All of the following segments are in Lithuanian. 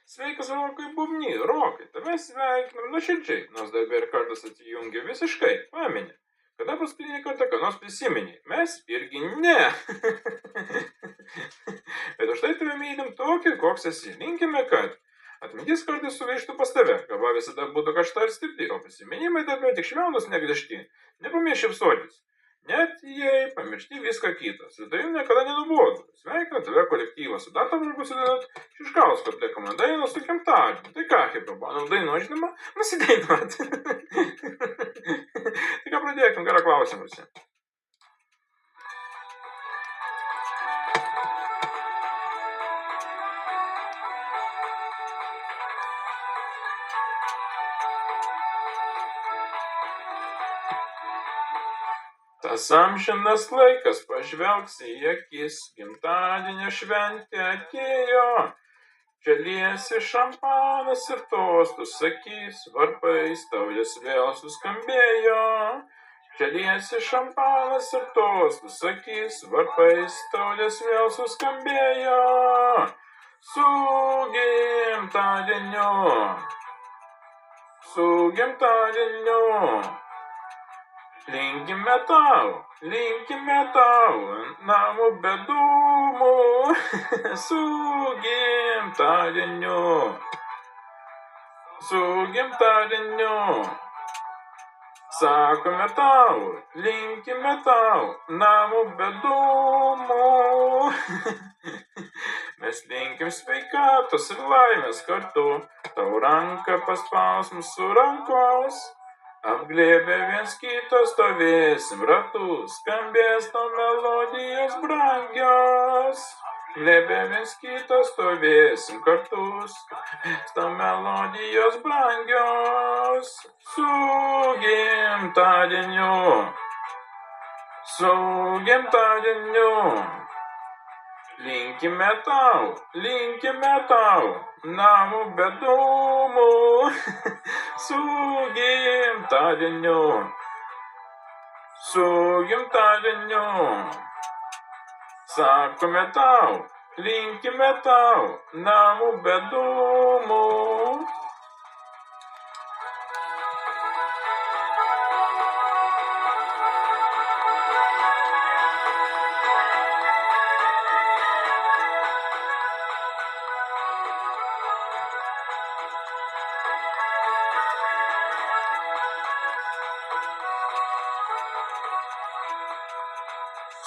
Sveikas, Rokai Bubny, Rokai, tave sveikinam nuoširdžiai, nors dabar kartas atjungia visiškai, pameni. Kada paskutinį kartą ką nors prisimeni? Mes irgi ne. Bet už tai tave mylim tokį, koks esi. Linkime, kad atmintis kartais sugaištų pas tave, kava visada būtų karšta ir stipri, o prisiminimai darbe tik švelnus negrįžti. Nepamiršk šypsotis. Net jei pamiršti viską kitą, su tavim niekada nenubodu. Sveikinu tave kolektyvą, su data vargu sudedant Šiškausko atliekama daina su gimtadieniu. Tai ką, Hiprobanom daino žinoma, nusidainuot. Tai ką pradėkim, gerą klausimą visi. Tas amžinas laikas pažvelgs į akis, gimtadienio šventė atėjo. Čia liesi šampanas ir tostų sakys, varpais taurės vėl suskambėjo. Čia liesi šampanas ir tostų sakys, varpais taurės vėl suskambėjo. Su gimtadieniu, su gimtadieniu. Linkime tau, namų be dūmų, su gimtadieniu. Sakome tau, linkime tau, namų be dūmų. Mes linkim sveikatos ir laimės kartu, tau ranką paspaus mūsų rankos. Apglėbę viens kito stovėsim ratus, skambės tau melodijos brangios. Glėbę viens kito stovėsim kartus, skambės tau melodijos brangios. Su gimtadieniu, linkime tau, namų be dūmų. Su gimtadieniu, sakome tau, linkime tau, namų be dūmų.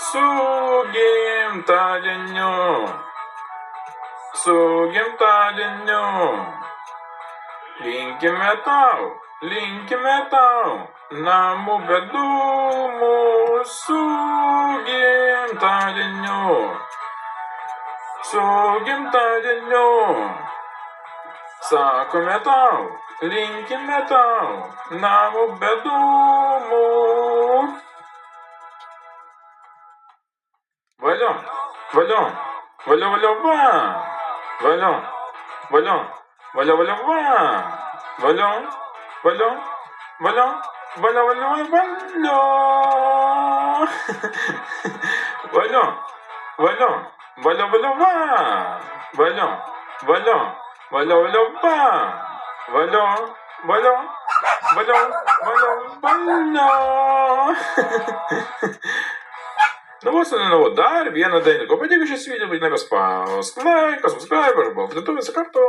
Su gimtadieniu, linkime tau, namų be dūmų. Su gimtadieniu, sakome tau, linkime tau, namų be dūmų. Valio, va! Valio, Nu, dar vieną dainą. Ko patiko šis video, bet nebespausk laiką, subscribe, arba vidų visą kartą.